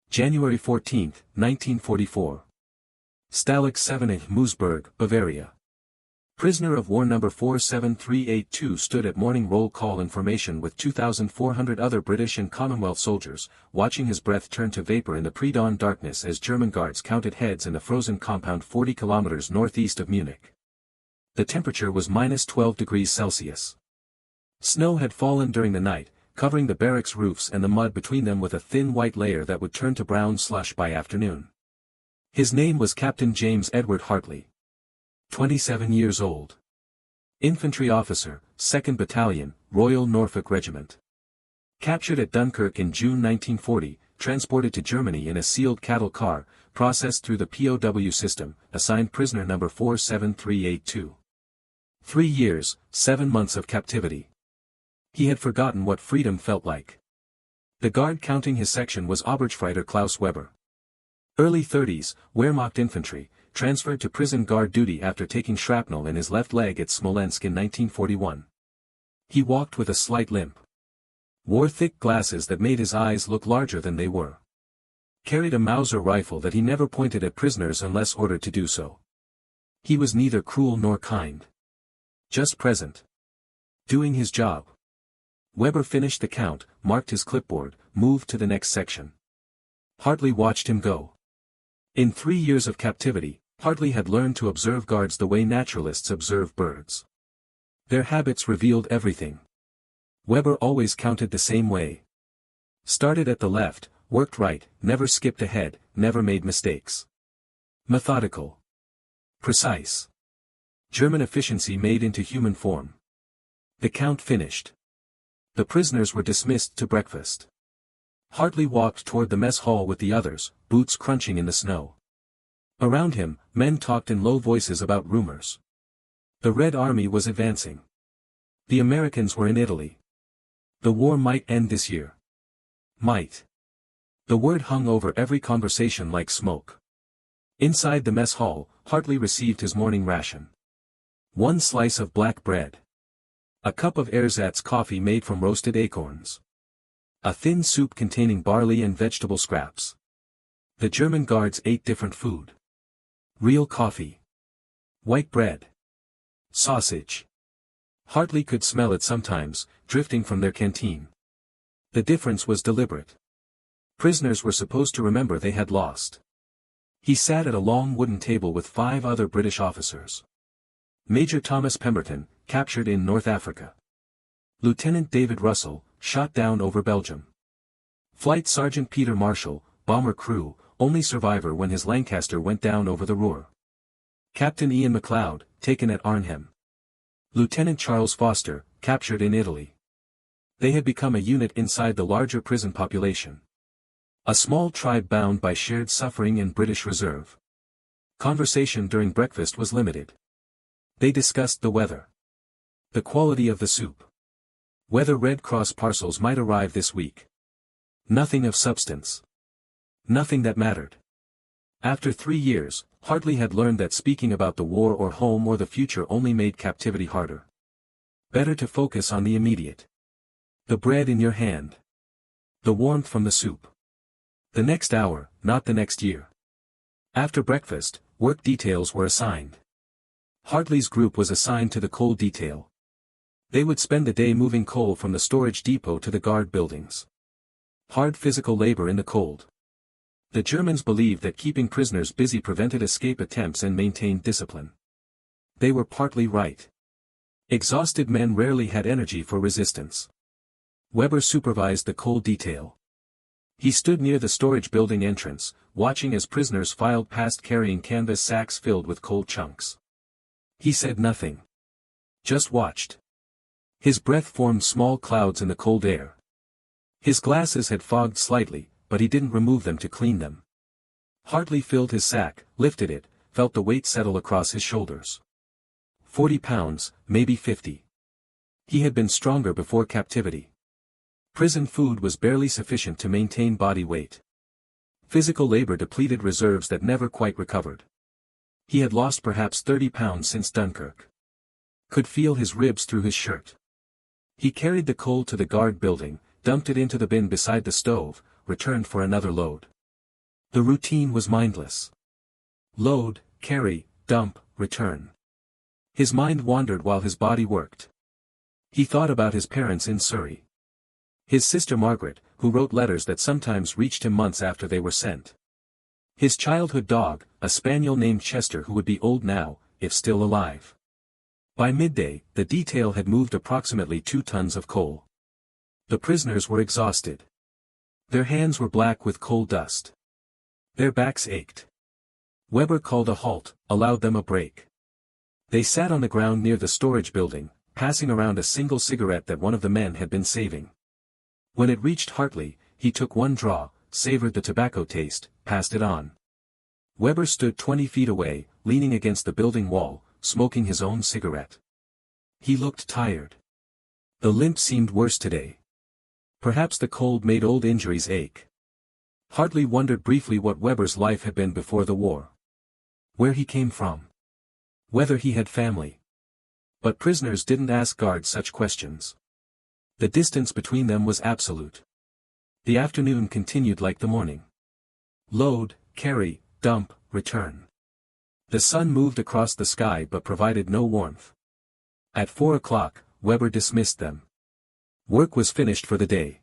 January 14, 1944. Stalag VII-A, Moosburg, Bavaria. Prisoner of war number 47382 stood at morning roll call information with 2,400 other British and Commonwealth soldiers, watching his breath turn to vapor in the pre-dawn darkness as German guards counted heads in a frozen compound 40 kilometers northeast of Munich. The temperature was -12 degrees Celsius. Snow had fallen during the night, covering the barracks roofs and the mud between them with a thin white layer that would turn to brown slush by afternoon. His name was Captain James Edward Hartley. 27 years old. Infantry officer, 2nd Battalion, Royal Norfolk Regiment. Captured at Dunkirk in June 1940, transported to Germany in a sealed cattle car, processed through the POW system, assigned prisoner number 47382. 3 years, 7 months of captivity. He had forgotten what freedom felt like. The guard counting his section was Obergefreiter Klaus Weber. Early 30s, Wehrmacht infantry, transferred to prison guard duty after taking shrapnel in his left leg at Smolensk in 1941. He walked with a slight limp. Wore thick glasses that made his eyes look larger than they were. Carried a Mauser rifle that he never pointed at prisoners unless ordered to do so. He was neither cruel nor kind. Just present. Doing his job. Weber finished the count, marked his clipboard, moved to the next section. Hartley watched him go. In 3 years of captivity, Hartley had learned to observe guards the way naturalists observe birds. Their habits revealed everything. Weber always counted the same way. Started at the left, worked right, never skipped ahead, never made mistakes. Methodical. Precise. German efficiency made into human form. The count finished. The prisoners were dismissed to breakfast. Hartley walked toward the mess hall with the others, boots crunching in the snow. Around him, men talked in low voices about rumors. The Red Army was advancing. The Americans were in Italy. The war might end this year. Might. The word hung over every conversation like smoke. Inside the mess hall, Hartley received his morning ration. 1 slice of black bread. A cup of ersatz coffee made from roasted acorns. A thin soup containing barley and vegetable scraps. The German guards ate different food. Real coffee. White bread. Sausage. Hartley could smell it sometimes, drifting from their canteen. The difference was deliberate. Prisoners were supposed to remember they had lost. He sat at a long wooden table with 5 other British officers. Major Thomas Pemberton, captured in North Africa. Lieutenant David Russell, shot down over Belgium. Flight Sergeant Peter Marshall, bomber crew, only survivor when his Lancaster went down over the Ruhr. Captain Ian MacLeod, taken at Arnhem. Lieutenant Charles Foster, captured in Italy. They had become a unit inside the larger prison population. A small tribe bound by shared suffering and British reserve. Conversation during breakfast was limited. They discussed the weather. The quality of the soup. Whether Red Cross parcels might arrive this week. Nothing of substance. Nothing that mattered. After 3 years, Hartley had learned that speaking about the war or home or the future only made captivity harder. Better to focus on the immediate. The bread in your hand. The warmth from the soup. The next hour, not the next year. After breakfast, work details were assigned. Hartley's group was assigned to the coal detail. They would spend the day moving coal from the storage depot to the guard buildings. Hard physical labor in the cold. The Germans believed that keeping prisoners busy prevented escape attempts and maintained discipline. They were partly right. Exhausted men rarely had energy for resistance. Weber supervised the coal detail. He stood near the storage building entrance, watching as prisoners filed past carrying canvas sacks filled with coal chunks. He said nothing. Just watched. His breath formed small clouds in the cold air. His glasses had fogged slightly, but he didn't remove them to clean them. Hartley filled his sack, lifted it, felt the weight settle across his shoulders. 40 pounds, maybe 50. He had been stronger before captivity. Prison food was barely sufficient to maintain body weight. Physical labor depleted reserves that never quite recovered. He had lost perhaps 30 pounds since Dunkirk. Could feel his ribs through his shirt. He carried the coal to the guard building, dumped it into the bin beside the stove, returned for another load. The routine was mindless. Load, carry, dump, return. His mind wandered while his body worked. He thought about his parents in Surrey. His sister Margaret, who wrote letters that sometimes reached him months after they were sent. His childhood dog, a spaniel named Chester, who would be old now, if still alive. By midday, the detail had moved approximately 2 tons of coal. The prisoners were exhausted. Their hands were black with coal dust. Their backs ached. Weber called a halt, allowed them a break. They sat on the ground near the storage building, passing around a single cigarette that one of the men had been saving. When it reached Hartley, he took one draw, savored the tobacco taste, passed it on. Weber stood 20 feet away, leaning against the building wall, smoking his own cigarette. He looked tired. The limp seemed worse today. Perhaps the cold made old injuries ache. Hartley wondered briefly what Weber's life had been before the war. Where he came from. Whether he had family. But prisoners didn't ask guards such questions. The distance between them was absolute. The afternoon continued like the morning. Load, carry, dump, return. The sun moved across the sky but provided no warmth. At 4 o'clock, Weber dismissed them. Work was finished for the day.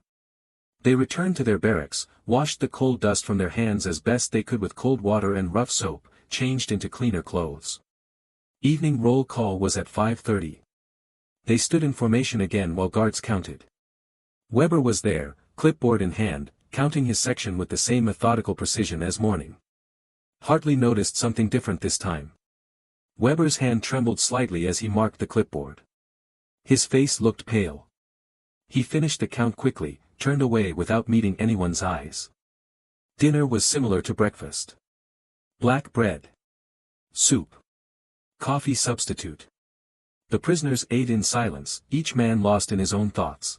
They returned to their barracks, washed the coal dust from their hands as best they could with cold water and rough soap, changed into cleaner clothes. Evening roll call was at 5:30. They stood in formation again while guards counted. Weber was there, clipboard in hand, counting his section with the same methodical precision as morning. Hartley noticed something different this time. Weber's hand trembled slightly as he marked the clipboard. His face looked pale. He finished the count quickly, turned away without meeting anyone's eyes. Dinner was similar to breakfast. Black bread. Soup. Coffee substitute. The prisoners ate in silence, each man lost in his own thoughts.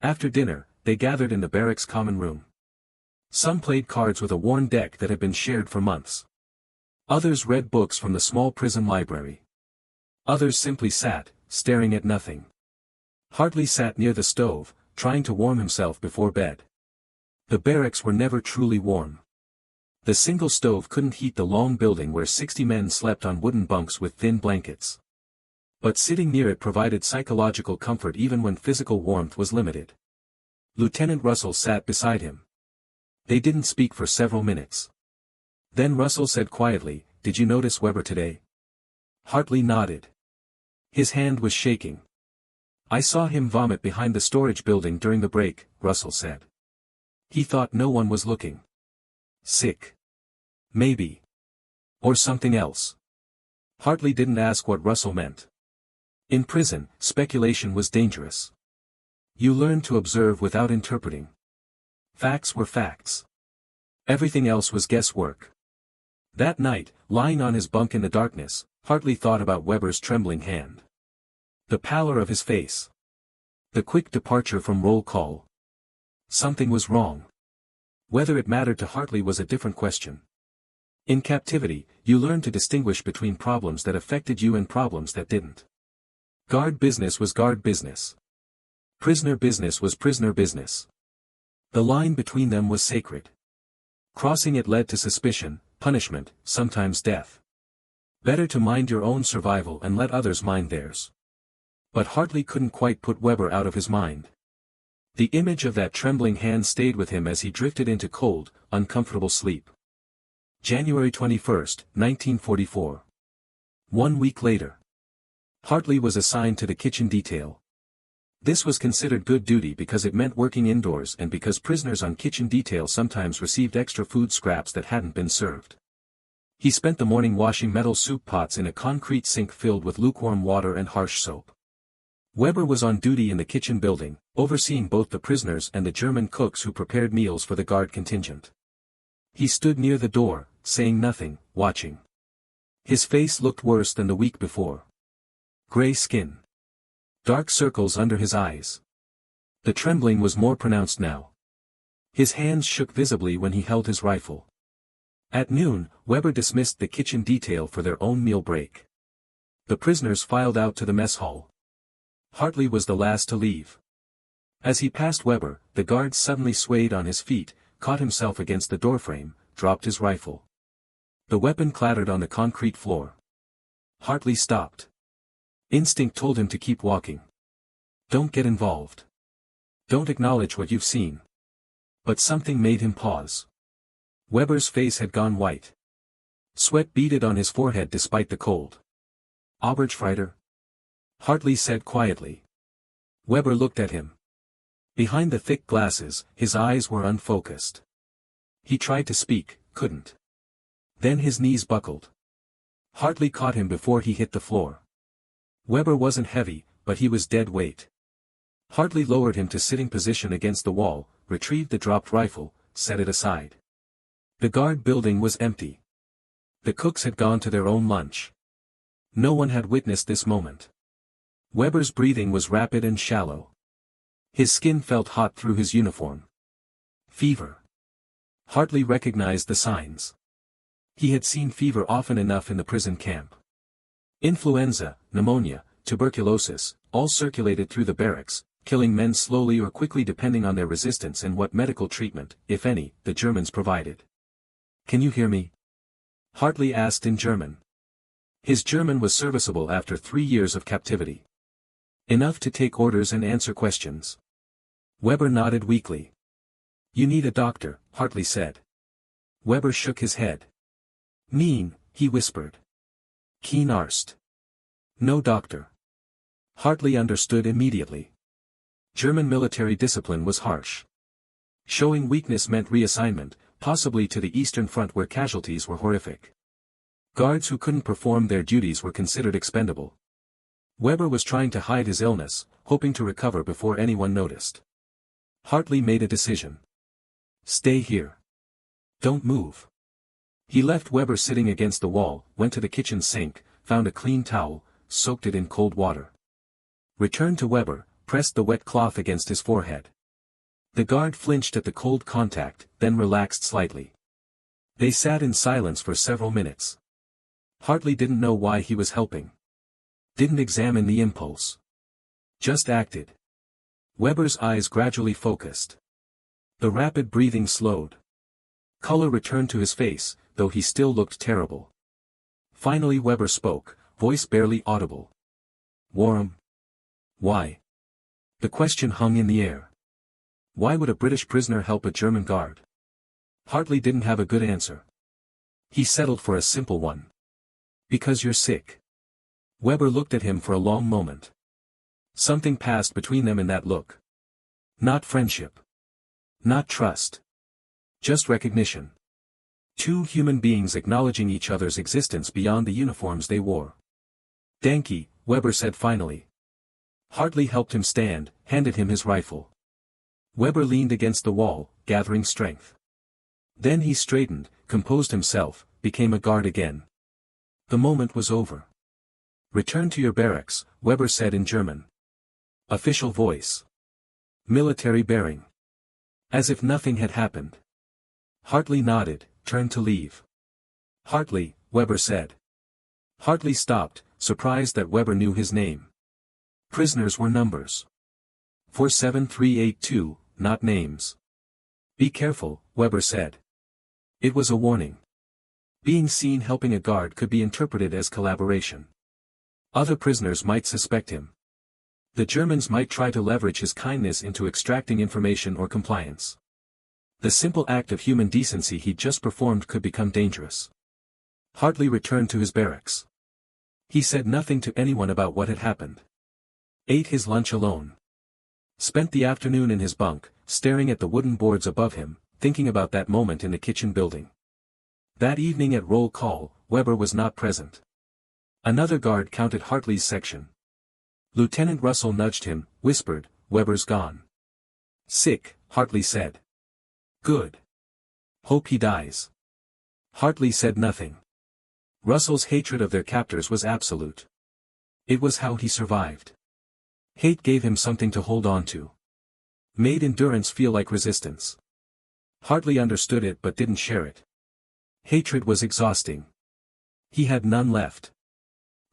After dinner, they gathered in the barracks common room. Some played cards with a worn deck that had been shared for months. Others read books from the small prison library. Others simply sat, staring at nothing. Hartley sat near the stove, trying to warm himself before bed. The barracks were never truly warm. The single stove couldn't heat the long building where 60 men slept on wooden bunks with thin blankets. But sitting near it provided psychological comfort even when physical warmth was limited. Lieutenant Russell sat beside him. They didn't speak for several minutes. Then Russell said quietly, "Did you notice Weber today?" Hartley nodded. His hand was shaking. "I saw him vomit behind the storage building during the break," Russell said. He thought no one was looking. Sick. Maybe. Or something else. Hartley didn't ask what Russell meant. In prison, speculation was dangerous. You learned to observe without interpreting. Facts were facts. Everything else was guesswork. That night, lying on his bunk in the darkness, Hartley thought about Weber's trembling hand. The pallor of his face. The quick departure from roll call. Something was wrong. Whether it mattered to Hartley was a different question. In captivity, you learned to distinguish between problems that affected you and problems that didn't. Guard business was guard business. Prisoner business was prisoner business. The line between them was sacred. Crossing it led to suspicion, punishment, sometimes death. Better to mind your own survival and let others mind theirs. But Hartley couldn't quite put Weber out of his mind. The image of that trembling hand stayed with him as he drifted into cold, uncomfortable sleep. January 21, 1944. 1 week later. Hartley was assigned to the kitchen detail. This was considered good duty because it meant working indoors and because prisoners on kitchen detail sometimes received extra food scraps that hadn't been served. He spent the morning washing metal soup pots in a concrete sink filled with lukewarm water and harsh soap. Weber was on duty in the kitchen building, overseeing both the prisoners and the German cooks who prepared meals for the guard contingent. He stood near the door, saying nothing, watching. His face looked worse than the week before. Gray skin. Dark circles under his eyes. The trembling was more pronounced now. His hands shook visibly when he held his rifle. At noon, Weber dismissed the kitchen detail for their own meal break. The prisoners filed out to the mess hall. Hartley was the last to leave. As he passed Weber, the guard suddenly swayed on his feet, caught himself against the doorframe, dropped his rifle. The weapon clattered on the concrete floor. Hartley stopped. Instinct told him to keep walking. Don't get involved. Don't acknowledge what you've seen. But something made him pause. Weber's face had gone white. Sweat beaded on his forehead despite the cold. Obergefreiter? Hartley said quietly. Weber looked at him. Behind the thick glasses, his eyes were unfocused. He tried to speak, couldn't. Then his knees buckled. Hartley caught him before he hit the floor. Weber wasn't heavy, but he was dead weight. Hartley lowered him to sitting position against the wall, retrieved the dropped rifle, set it aside. The guard building was empty. The cooks had gone to their own lunch. No one had witnessed this moment. Weber's breathing was rapid and shallow. His skin felt hot through his uniform. Fever. Hartley recognized the signs. He had seen fever often enough in the prison camp. Influenza, pneumonia, tuberculosis, all circulated through the barracks, killing men slowly or quickly depending on their resistance and what medical treatment, if any, the Germans provided. "Can you hear me?" Hartley asked in German. His German was serviceable after 3 years of captivity. Enough to take orders and answer questions. Weber nodded weakly. "You need a doctor," Hartley said. Weber shook his head. "Mean," he whispered. "Keen Arst. No doctor." Hartley understood immediately. German military discipline was harsh. Showing weakness meant reassignment, possibly to the Eastern Front where casualties were horrific. Guards who couldn't perform their duties were considered expendable. Weber was trying to hide his illness, hoping to recover before anyone noticed. Hartley made a decision. "Stay here. Don't move." He left Weber sitting against the wall, went to the kitchen sink, found a clean towel, soaked it in cold water. Returned to Weber, pressed the wet cloth against his forehead. The guard flinched at the cold contact, then relaxed slightly. They sat in silence for several minutes. Hartley didn't know why he was helping. Didn't examine the impulse. Just acted. Weber's eyes gradually focused. The rapid breathing slowed. Color returned to his face, though he still looked terrible. Finally Weber spoke, voice barely audible. "Warm." "Why?" The question hung in the air. Why would a British prisoner help a German guard? Hartley didn't have a good answer. He settled for a simple one. "Because you're sick." Weber looked at him for a long moment. Something passed between them in that look. Not friendship. Not trust. Just recognition. Two human beings acknowledging each other's existence beyond the uniforms they wore. "Danke," Weber said finally. Hartley helped him stand, handed him his rifle. Weber leaned against the wall, gathering strength. Then he straightened, composed himself, became a guard again. The moment was over. "Return to your barracks," Weber said in German. Official voice. Military bearing. As if nothing had happened. Hartley nodded, turned to leave. "Hartley," Weber said. Hartley stopped, surprised that Weber knew his name. Prisoners were numbers. 47382, not names. "Be careful," Weber said. It was a warning. Being seen helping a guard could be interpreted as collaboration. Other prisoners might suspect him. The Germans might try to leverage his kindness into extracting information or compliance. The simple act of human decency he'd just performed could become dangerous. Hartley returned to his barracks. He said nothing to anyone about what had happened. Ate his lunch alone. Spent the afternoon in his bunk, staring at the wooden boards above him, thinking about that moment in the kitchen building. That evening at roll call, Weber was not present. Another guard counted Hartley's section. Lieutenant Russell nudged him, whispered, "Weber's gone." "Sick," Hartley said. "Good. Hope he dies." Hartley said nothing. Russell's hatred of their captors was absolute. It was how he survived. Hate gave him something to hold on to. Made endurance feel like resistance. Hartley understood it but didn't share it. Hatred was exhausting. He had none left.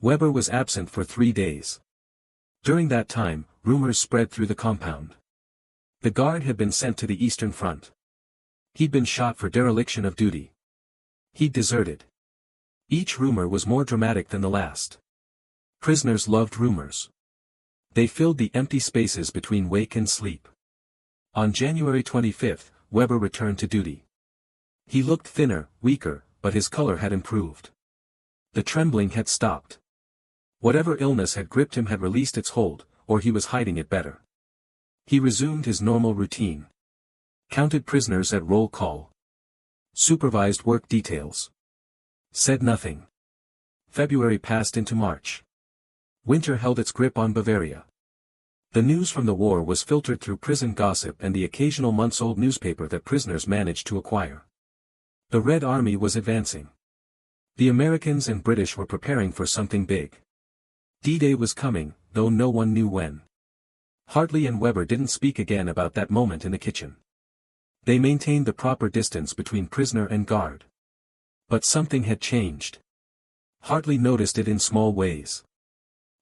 Weber was absent for 3 days. During that time, rumors spread through the compound. The guard had been sent to the Eastern Front. He'd been shot for dereliction of duty. He'd deserted. Each rumor was more dramatic than the last. Prisoners loved rumors. They filled the empty spaces between wake and sleep. On January 25, Weber returned to duty. He looked thinner, weaker, but his color had improved. The trembling had stopped. Whatever illness had gripped him had released its hold, or he was hiding it better. He resumed his normal routine. Counted prisoners at roll call. Supervised work details. Said nothing. February passed into March. Winter held its grip on Bavaria. The news from the war was filtered through prison gossip and the occasional months-old newspaper that prisoners managed to acquire. The Red Army was advancing. The Americans and British were preparing for something big. D-Day was coming, though no one knew when. Hartley and Weber didn't speak again about that moment in the kitchen. They maintained the proper distance between prisoner and guard. But something had changed. Hartley noticed it in small ways.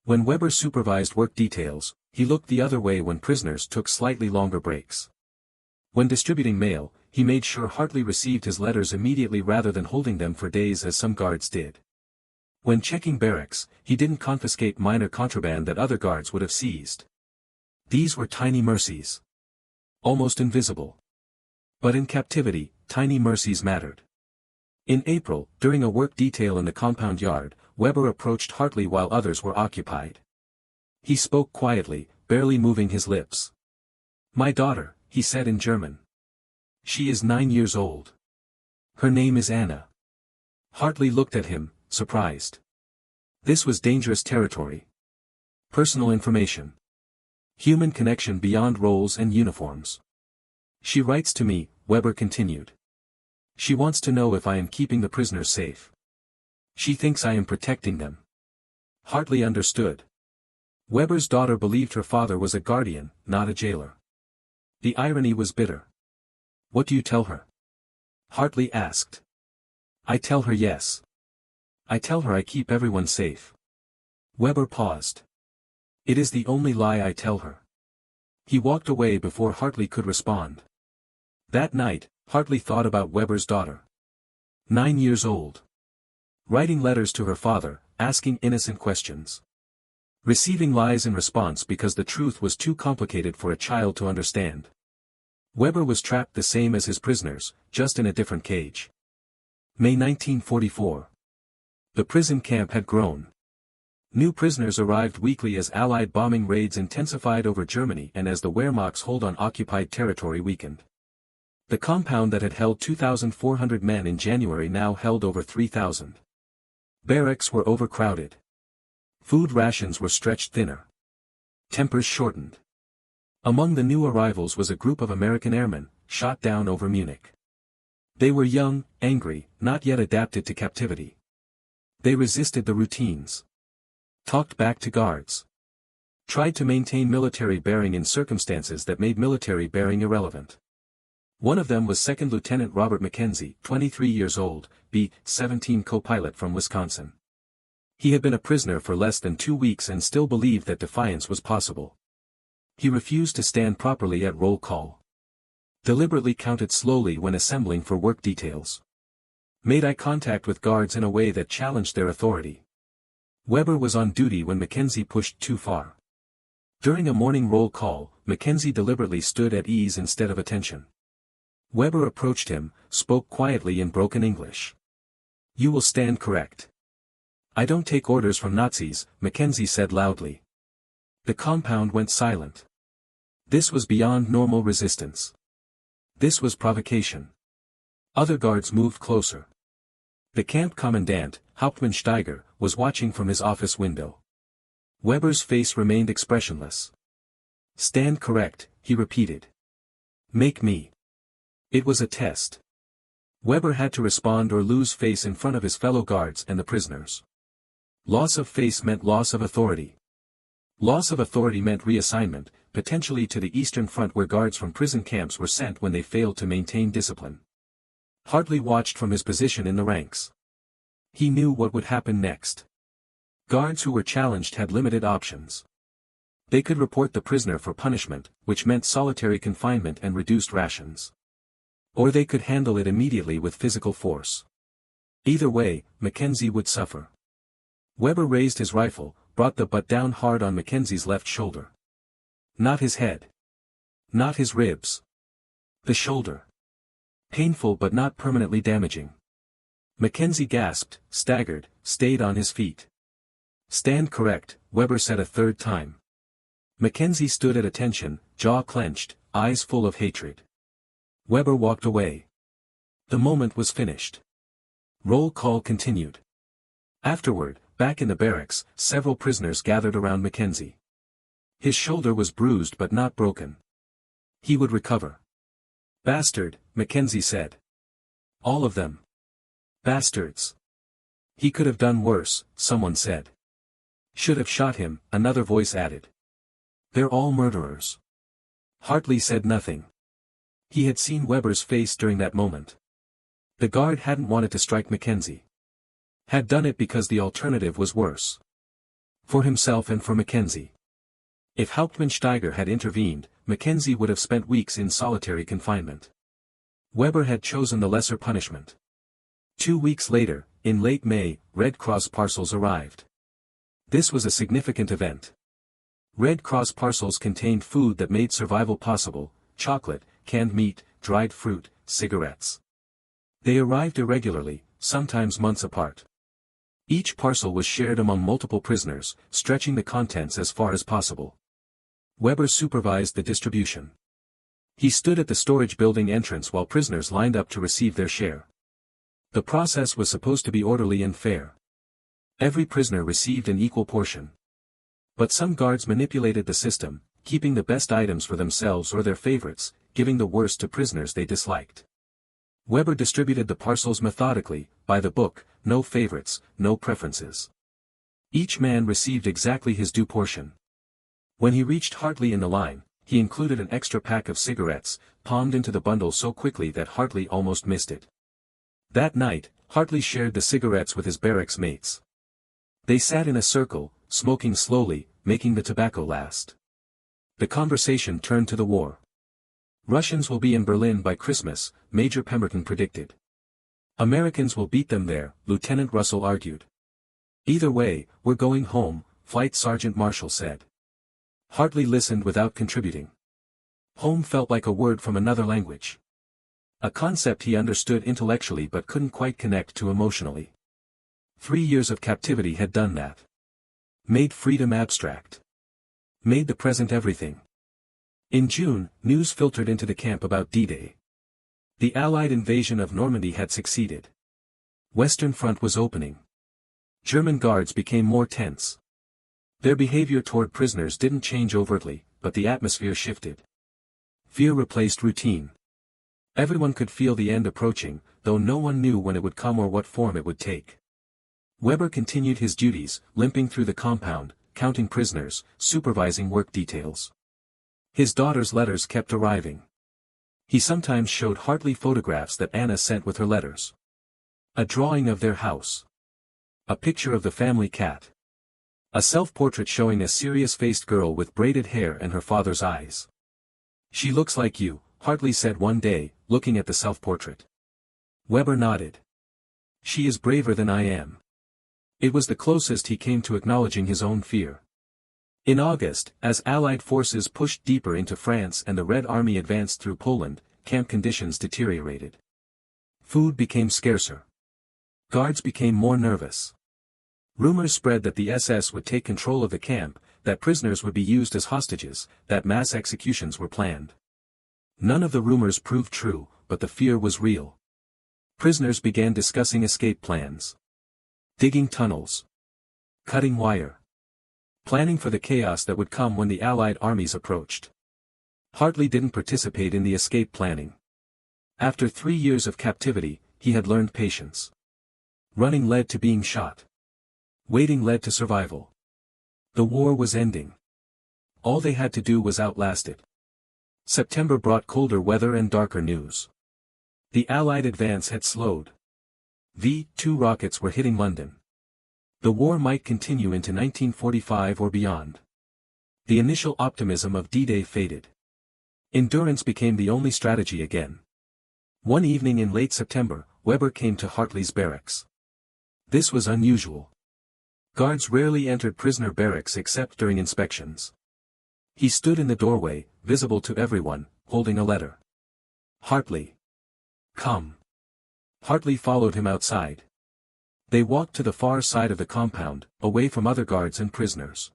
When Weber supervised work details, he looked the other way when prisoners took slightly longer breaks. When distributing mail, he made sure Hartley received his letters immediately rather than holding them for days as some guards did. When checking barracks, he didn't confiscate minor contraband that other guards would have seized. These were tiny mercies. Almost invisible. But in captivity, tiny mercies mattered. In April, during a work detail in the compound yard, Weber approached Hartley while others were occupied. He spoke quietly, barely moving his lips. "My daughter," he said in German. "She is 9 years old. Her name is Anna." Hartley looked at him, surprised. This was dangerous territory. Personal information. Human connection beyond roles and uniforms. "She writes to me," Weber continued. "She wants to know if I am keeping the prisoners safe. She thinks I am protecting them." Hartley understood. Weber's daughter believed her father was a guardian, not a jailer. The irony was bitter. "What do you tell her?" Hartley asked. "I tell her yes. I tell her I keep everyone safe." Weber paused. "It is the only lie I tell her." He walked away before Hartley could respond. That night, Hartley thought about Weber's daughter. 9 years old. Writing letters to her father, asking innocent questions. Receiving lies in response because the truth was too complicated for a child to understand. Weber was trapped the same as his prisoners, just in a different cage. May 1944. The prison camp had grown. New prisoners arrived weekly as Allied bombing raids intensified over Germany and as the Wehrmacht's hold on occupied territory weakened. The compound that had held 2,400 men in January now held over 3,000. Barracks were overcrowded. Food rations were stretched thinner. Tempers shortened. Among the new arrivals was a group of American airmen, shot down over Munich. They were young, angry, not yet adapted to captivity. They resisted the routines. Talked back to guards. Tried to maintain military bearing in circumstances that made military bearing irrelevant. One of them was Second Lieutenant Robert Mackenzie, 23 years old, B-17 co-pilot from Wisconsin. He had been a prisoner for less than 2 weeks and still believed that defiance was possible. He refused to stand properly at roll call. Deliberately counted slowly when assembling for work details. Made eye contact with guards in a way that challenged their authority. Weber was on duty when Mackenzie pushed too far. During a morning roll call, Mackenzie deliberately stood at ease instead of attention. Weber approached him, spoke quietly in broken English. "You will stand correct." "I don't take orders from Nazis," Mackenzie said loudly. The compound went silent. This was beyond normal resistance. This was provocation. Other guards moved closer. The camp commandant, Hauptmann Steiger, was watching from his office window. Weber's face remained expressionless. "Stand correct," he repeated. "Make me." It was a test. Weber had to respond or lose face in front of his fellow guards and the prisoners. Loss of face meant loss of authority. Loss of authority meant reassignment, potentially to the Eastern Front where guards from prison camps were sent when they failed to maintain discipline. Hartley watched from his position in the ranks. He knew what would happen next. Guards who were challenged had limited options. They could report the prisoner for punishment, which meant solitary confinement and reduced rations. Or they could handle it immediately with physical force. Either way, Mackenzie would suffer. Weber raised his rifle, brought the butt down hard on Mackenzie's left shoulder. Not his head. Not his ribs. The shoulder. Painful but not permanently damaging. Mackenzie gasped, staggered, stayed on his feet. Stand correct, Weber said a third time. Mackenzie stood at attention, jaw clenched, eyes full of hatred. Weber walked away. The moment was finished. Roll call continued. Afterward, back in the barracks, several prisoners gathered around Mackenzie. His shoulder was bruised but not broken. He would recover. Bastard, Mackenzie said. All of them. Bastards. He could have done worse, someone said. Should have shot him, another voice added. They're all murderers. Hartley said nothing. He had seen Weber's face during that moment. The guard hadn't wanted to strike Mackenzie. Had done it because the alternative was worse. For himself and for Mackenzie. If Hauptmann Steiger had intervened, Mackenzie would have spent weeks in solitary confinement. Weber had chosen the lesser punishment. 2 weeks later, in late May, Red Cross parcels arrived. This was a significant event. Red Cross parcels contained food that made survival possible: chocolate, canned meat, dried fruit, cigarettes. They arrived irregularly, sometimes months apart. Each parcel was shared among multiple prisoners, stretching the contents as far as possible. Weber supervised the distribution. He stood at the storage building entrance while prisoners lined up to receive their share. The process was supposed to be orderly and fair. Every prisoner received an equal portion. But some guards manipulated the system, keeping the best items for themselves or their favorites, giving the worst to prisoners they disliked. Weber distributed the parcels methodically, by the book, no favorites, no preferences. Each man received exactly his due portion. When he reached Hartley in the line, he included an extra pack of cigarettes, palmed into the bundle so quickly that Hartley almost missed it. That night, Hartley shared the cigarettes with his barracks mates. They sat in a circle, smoking slowly, making the tobacco last. The conversation turned to the war. Russians will be in Berlin by Christmas, Major Pemberton predicted. Americans will beat them there, Lieutenant Russell argued. Either way, we're going home, Flight Sergeant Marshall said. Hartley listened without contributing. Home felt like a word from another language. A concept he understood intellectually but couldn't quite connect to emotionally. 3 years of captivity had done that. Made freedom abstract. Made the present everything. In June, news filtered into the camp about D-Day. The Allied invasion of Normandy had succeeded. Western Front was opening. German guards became more tense. Their behavior toward prisoners didn't change overtly, but the atmosphere shifted. Fear replaced routine. Everyone could feel the end approaching, though no one knew when it would come or what form it would take. Weber continued his duties, limping through the compound, counting prisoners, supervising work details. His daughter's letters kept arriving. He sometimes showed Hartley photographs that Anna sent with her letters. A drawing of their house. A picture of the family cat. A self-portrait showing a serious-faced girl with braided hair and her father's eyes. She looks like you, Hartley said one day, looking at the self-portrait. Weber nodded. She is braver than I am. It was the closest he came to acknowledging his own fear. In August, as Allied forces pushed deeper into France and the Red Army advanced through Poland, camp conditions deteriorated. Food became scarcer. Guards became more nervous. Rumors spread that the SS would take control of the camp, that prisoners would be used as hostages, that mass executions were planned. None of the rumors proved true, but the fear was real. Prisoners began discussing escape plans. Digging tunnels. Cutting wire. Planning for the chaos that would come when the Allied armies approached. Hartley didn't participate in the escape planning. After 3 years of captivity, he had learned patience. Running led to being shot. Waiting led to survival. The war was ending. All they had to do was outlast it. September brought colder weather and darker news. The Allied advance had slowed. V-2 rockets were hitting London. The war might continue into 1945 or beyond. The initial optimism of D-Day faded. Endurance became the only strategy again. One evening in late September, Weber came to Hartley's barracks. This was unusual. Guards rarely entered prisoner barracks except during inspections. He stood in the doorway, visible to everyone, holding a letter. "Hartley. Come." Hartley followed him outside. They walked to the far side of the compound, away from other guards and prisoners.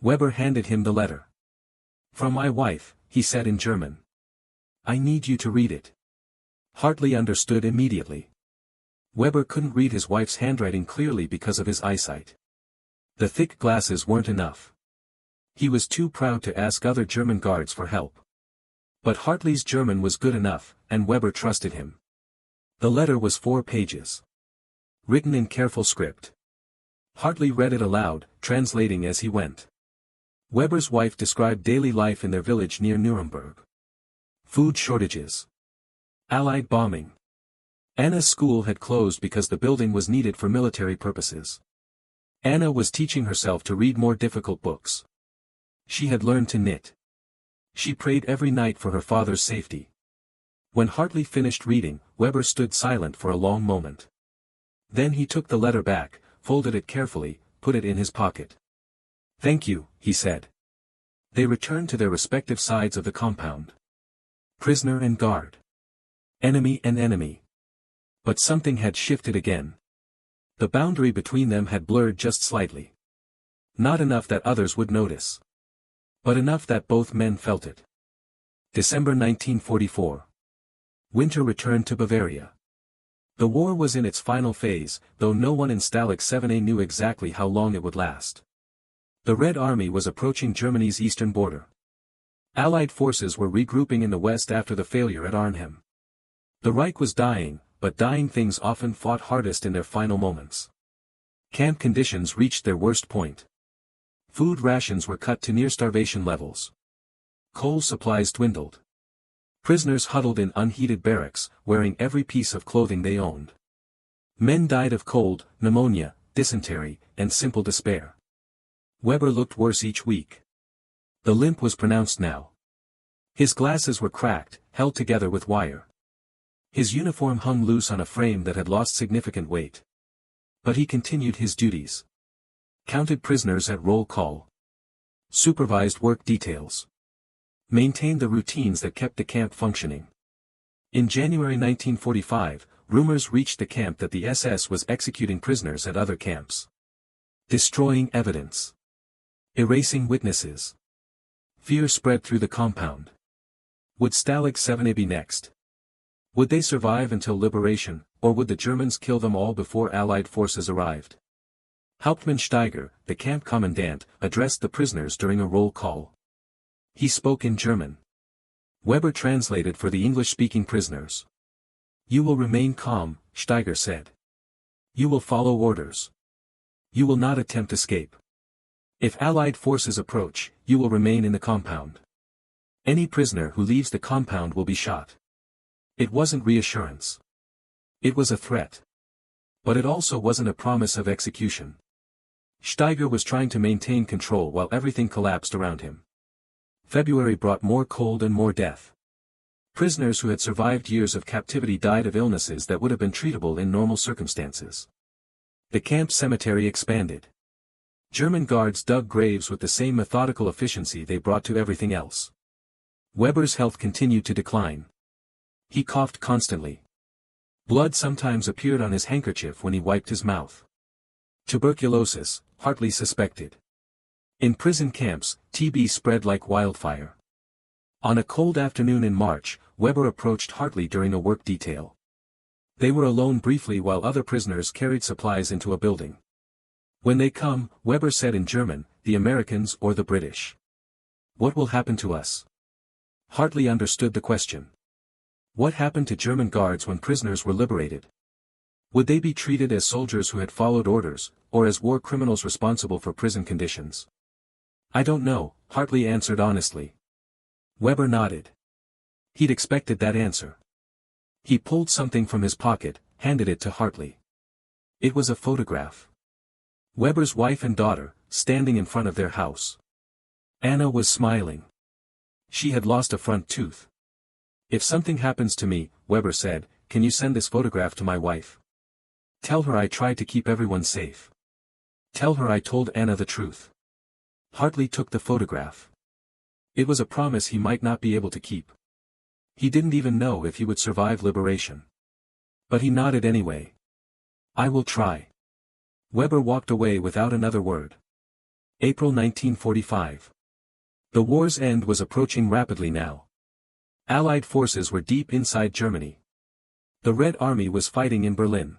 Weber handed him the letter. "From my wife," he said in German. "I need you to read it." Hartley understood immediately. Weber couldn't read his wife's handwriting clearly because of his eyesight. The thick glasses weren't enough. He was too proud to ask other German guards for help. But Hartley's German was good enough, and Weber trusted him. The letter was 4 pages. Written in careful script. Hartley read it aloud, translating as he went. Weber's wife described daily life in their village near Nuremberg. Food shortages. Allied bombing. Anna's school had closed because the building was needed for military purposes. Anna was teaching herself to read more difficult books. She had learned to knit. She prayed every night for her father's safety. When Hartley finished reading, Weber stood silent for a long moment. Then he took the letter back, folded it carefully, put it in his pocket. "Thank you," he said. They returned to their respective sides of the compound. Prisoner and guard. Enemy and enemy. But something had shifted again. The boundary between them had blurred just slightly. Not enough that others would notice. But enough that both men felt it. December 1944. Winter returned to Bavaria. The war was in its final phase, though no one in Stalag VII-A knew exactly how long it would last. The Red Army was approaching Germany's eastern border. Allied forces were regrouping in the west after the failure at Arnhem. The Reich was dying, but dying things often fought hardest in their final moments. Camp conditions reached their worst point. Food rations were cut to near starvation levels. Coal supplies dwindled. Prisoners huddled in unheated barracks, wearing every piece of clothing they owned. Men died of cold, pneumonia, dysentery, and simple despair. Weber looked worse each week. The limp was pronounced now. His glasses were cracked, held together with wire. His uniform hung loose on a frame that had lost significant weight. But he continued his duties. Counted prisoners at roll call. Supervised work details. Maintained the routines that kept the camp functioning. In January 1945, rumors reached the camp that the SS was executing prisoners at other camps. Destroying evidence. Erasing witnesses. Fear spread through the compound. Would Stalag VII-A be next? Would they survive until liberation, or would the Germans kill them all before Allied forces arrived? Hauptmann Steiger, the camp commandant, addressed the prisoners during a roll call. He spoke in German. Weber translated for the English-speaking prisoners. "You will remain calm," Steiger said. "You will follow orders. You will not attempt escape. If Allied forces approach, you will remain in the compound. Any prisoner who leaves the compound will be shot." It wasn't reassurance. It was a threat. But it also wasn't a promise of execution. Steiger was trying to maintain control while everything collapsed around him. February brought more cold and more death. Prisoners who had survived years of captivity died of illnesses that would have been treatable in normal circumstances. The camp cemetery expanded. German guards dug graves with the same methodical efficiency they brought to everything else. Weber's health continued to decline. He coughed constantly. Blood sometimes appeared on his handkerchief when he wiped his mouth. Tuberculosis, Hartley suspected. In prison camps, TB spread like wildfire. On a cold afternoon in March, Weber approached Hartley during a work detail. They were alone briefly while other prisoners carried supplies into a building. "When they come," Weber said in German, "the Americans or the British. What will happen to us?" Hartley understood the question. What happened to German guards when prisoners were liberated? Would they be treated as soldiers who had followed orders, or as war criminals responsible for prison conditions? "I don't know," Hartley answered honestly. Weber nodded. He'd expected that answer. He pulled something from his pocket, handed it to Hartley. It was a photograph. Weber's wife and daughter, standing in front of their house. Anna was smiling. She had lost a front tooth. If something happens to me, Weber said, can you send this photograph to my wife? Tell her I tried to keep everyone safe. Tell her I told Anna the truth. Hartley took the photograph. It was a promise he might not be able to keep. He didn't even know if he would survive liberation. But he nodded anyway. I will try. Weber walked away without another word. April 1945. The war's end was approaching rapidly now. Allied forces were deep inside Germany. The Red Army was fighting in Berlin.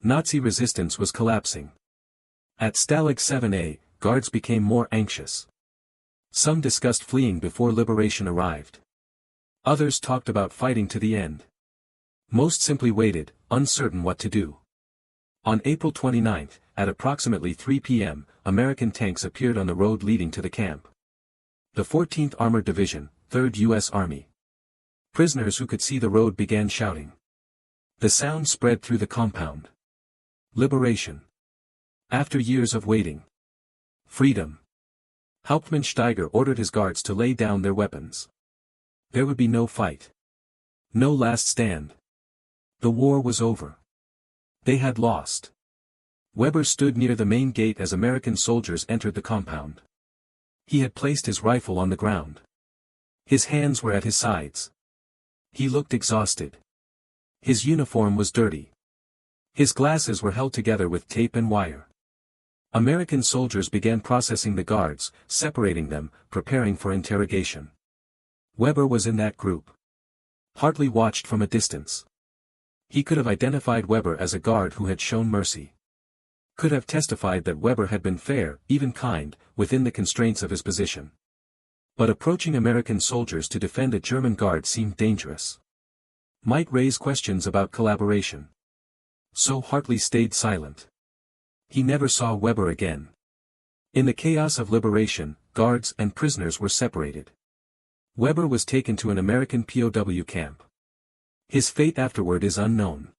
Nazi resistance was collapsing. At Stalag VII-A, guards became more anxious. Some discussed fleeing before liberation arrived. Others talked about fighting to the end. Most simply waited, uncertain what to do. On April 29, at approximately 3 p.m., American tanks appeared on the road leading to the camp. The 14th Armored Division, 3rd U.S. Army. Prisoners who could see the road began shouting. The sound spread through the compound. Liberation. After years of waiting. Freedom. Hauptmann Steiger ordered his guards to lay down their weapons. There would be no fight. No last stand. The war was over. They had lost. Weber stood near the main gate as American soldiers entered the compound. He had placed his rifle on the ground. His hands were at his sides. He looked exhausted. His uniform was dirty. His glasses were held together with tape and wire. American soldiers began processing the guards, separating them, preparing for interrogation. Weber was in that group. Hartley watched from a distance. He could have identified Weber as a guard who had shown mercy. Could have testified that Weber had been fair, even kind, within the constraints of his position. But approaching American soldiers to defend a German guard seemed dangerous. Might raise questions about collaboration. So Hartley stayed silent. He never saw Weber again. In the chaos of liberation, guards and prisoners were separated. Weber was taken to an American POW camp. His fate afterward is unknown.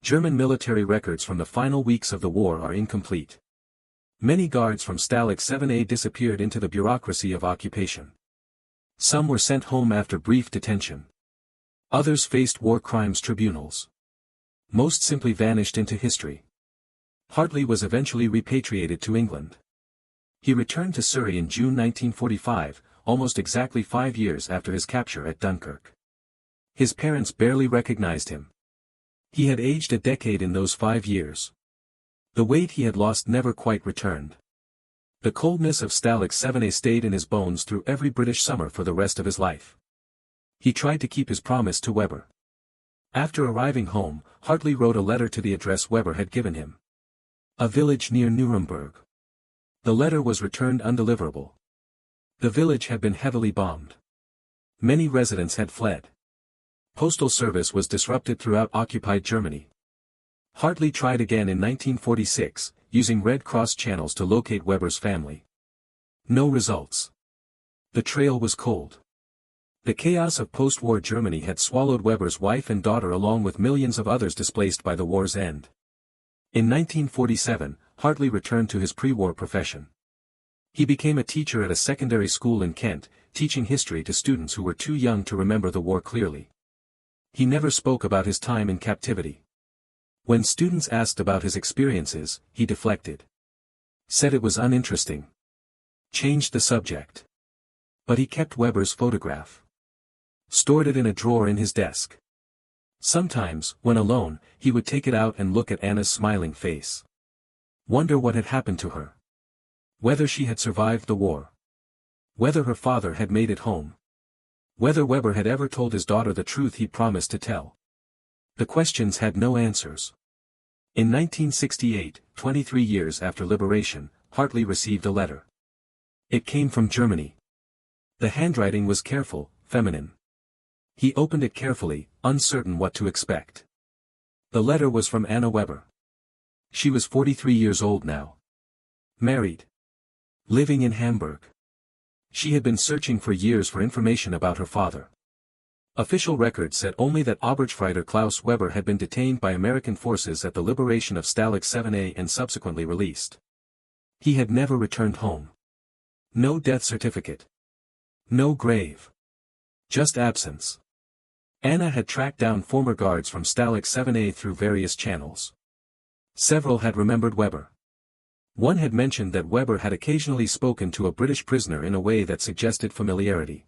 German military records from the final weeks of the war are incomplete. Many guards from Stalag VII-A disappeared into the bureaucracy of occupation. Some were sent home after brief detention. Others faced war crimes tribunals. Most simply vanished into history. Hartley was eventually repatriated to England. He returned to Surrey in June 1945, almost exactly 5 years after his capture at Dunkirk. His parents barely recognized him. He had aged a decade in those 5 years. The weight he had lost never quite returned. The coldness of Stalag VII-A stayed in his bones through every British summer for the rest of his life. He tried to keep his promise to Weber. After arriving home, Hartley wrote a letter to the address Weber had given him. A village near Nuremberg. The letter was returned undeliverable. The village had been heavily bombed. Many residents had fled. Postal service was disrupted throughout occupied Germany. Hartley tried again in 1946, using Red Cross channels to locate Weber's family. No results. The trail was cold. The chaos of post-war Germany had swallowed Weber's wife and daughter along with millions of others displaced by the war's end. In 1947, Hartley returned to his pre-war profession. He became a teacher at a secondary school in Kent, teaching history to students who were too young to remember the war clearly. He never spoke about his time in captivity. When students asked about his experiences, he deflected. Said it was uninteresting. Changed the subject. But he kept Weber's photograph. Stored it in a drawer in his desk. Sometimes, when alone, he would take it out and look at Anna's smiling face. Wonder what had happened to her. Whether she had survived the war. Whether her father had made it home. Whether Weber had ever told his daughter the truth he promised to tell. The questions had no answers. In 1968, 23 years after liberation, Hartley received a letter. It came from Germany. The handwriting was careful, feminine. He opened it carefully, uncertain what to expect. The letter was from Anna Weber. She was 43 years old now. Married. Living in Hamburg. She had been searching for years for information about her father. Official records said only that Obergefreiter Klaus Weber had been detained by American forces at the liberation of Stalag VII-A and subsequently released. He had never returned home. No death certificate. No grave. Just absence. Anna had tracked down former guards from Stalag VII-A through various channels. Several had remembered Weber. One had mentioned that Weber had occasionally spoken to a British prisoner in a way that suggested familiarity.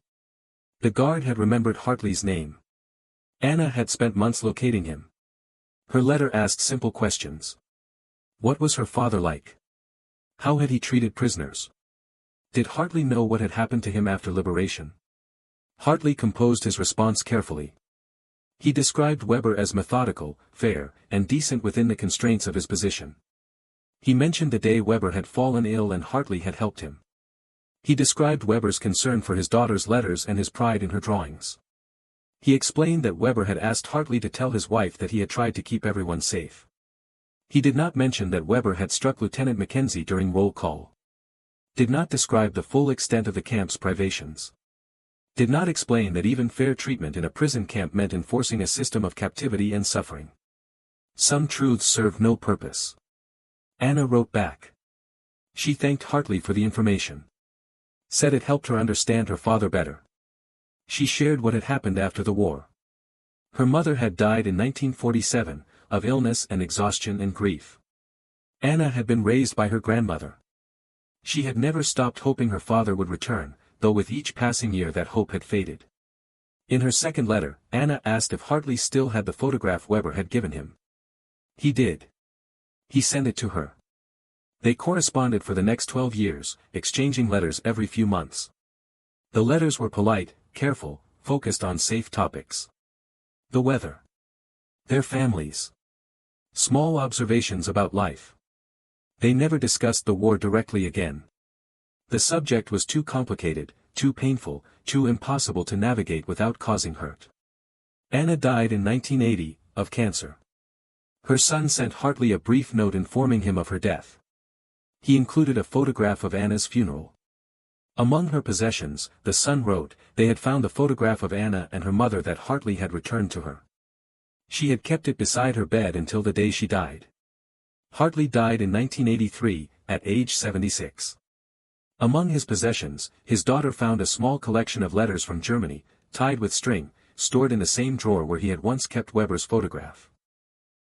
The guard had remembered Hartley's name. Anna had spent months locating him. Her letter asked simple questions. What was her father like? How had he treated prisoners? Did Hartley know what had happened to him after liberation? Hartley composed his response carefully. He described Weber as methodical, fair, and decent within the constraints of his position. He mentioned the day Weber had fallen ill and Hartley had helped him. He described Weber's concern for his daughter's letters and his pride in her drawings. He explained that Weber had asked Hartley to tell his wife that he had tried to keep everyone safe. He did not mention that Weber had struck Lieutenant Mackenzie during roll call. Did not describe the full extent of the camp's privations. Did not explain that even fair treatment in a prison camp meant enforcing a system of captivity and suffering. Some truths served no purpose. Anna wrote back. She thanked Hartley for the information. Said it helped her understand her father better. She shared what had happened after the war. Her mother had died in 1947, of illness and exhaustion and grief. Anna had been raised by her grandmother. She had never stopped hoping her father would return, though with each passing year that hope had faded. In her second letter, Anna asked if Hartley still had the photograph Weber had given him. He did. He sent it to her. They corresponded for the next 12 years, exchanging letters every few months. The letters were polite, careful, focused on safe topics. The weather. Their families. Small observations about life. They never discussed the war directly again. The subject was too complicated, too painful, too impossible to navigate without causing hurt. Anna died in 1980, of cancer. Her son sent Hartley a brief note informing him of her death. He included a photograph of Anna's funeral. Among her possessions, the son wrote, they had found the photograph of Anna and her mother that Hartley had returned to her. She had kept it beside her bed until the day she died. Hartley died in 1983, at age 76. Among his possessions, his daughter found a small collection of letters from Germany, tied with string, stored in the same drawer where he had once kept Weber's photograph.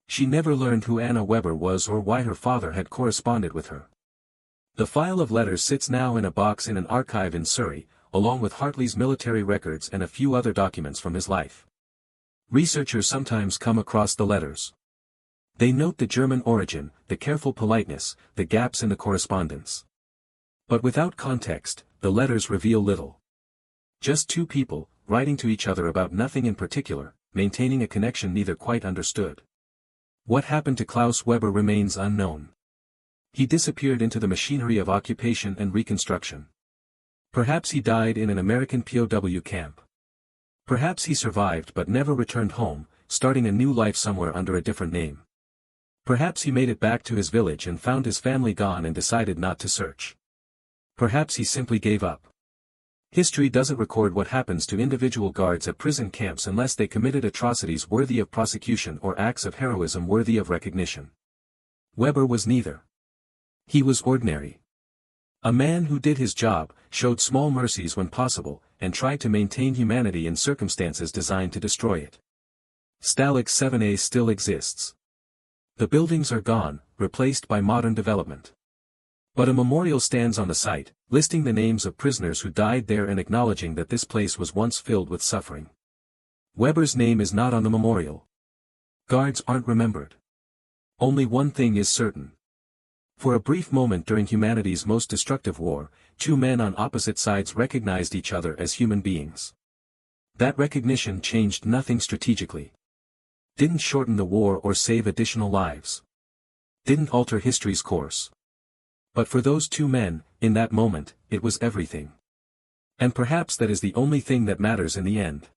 She never learned who Anna Weber was or why her father had corresponded with her. The file of letters sits now in a box in an archive in Surrey, along with Hartley's military records and a few other documents from his life. Researchers sometimes come across the letters. They note the German origin, the careful politeness, the gaps in the correspondence. But without context, the letters reveal little. Just two people, writing to each other about nothing in particular, maintaining a connection neither quite understood. What happened to Klaus Weber remains unknown. He disappeared into the machinery of occupation and reconstruction. Perhaps he died in an American POW camp. Perhaps he survived but never returned home, starting a new life somewhere under a different name. Perhaps he made it back to his village and found his family gone and decided not to search. Perhaps he simply gave up. History doesn't record what happens to individual guards at prison camps unless they committed atrocities worthy of prosecution or acts of heroism worthy of recognition. Weber was neither. He was ordinary. A man who did his job, showed small mercies when possible, and tried to maintain humanity in circumstances designed to destroy it. Stalag VII-A still exists. The buildings are gone, replaced by modern development. But a memorial stands on the site, listing the names of prisoners who died there and acknowledging that this place was once filled with suffering. Weber's name is not on the memorial. Guards aren't remembered. Only one thing is certain. For a brief moment during humanity's most destructive war, two men on opposite sides recognized each other as human beings. That recognition changed nothing strategically. Didn't shorten the war or save additional lives. Didn't alter history's course. But for those two men, in that moment, it was everything. And perhaps that is the only thing that matters in the end.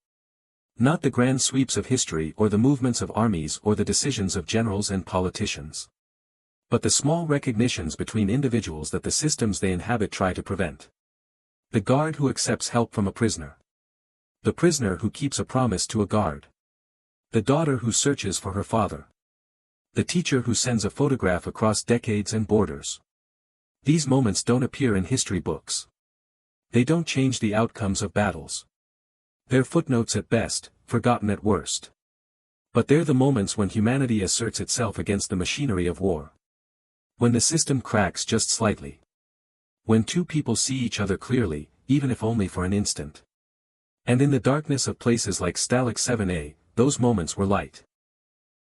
Not the grand sweeps of history or the movements of armies or the decisions of generals and politicians. But the small recognitions between individuals that the systems they inhabit try to prevent. The guard who accepts help from a prisoner. The prisoner who keeps a promise to a guard. The daughter who searches for her father. The teacher who sends a photograph across decades and borders. These moments don't appear in history books. They don't change the outcomes of battles. They're footnotes at best, forgotten at worst. But they're the moments when humanity asserts itself against the machinery of war. When the system cracks just slightly. When two people see each other clearly, even if only for an instant. And in the darkness of places like Stalag VII-A, those moments were light.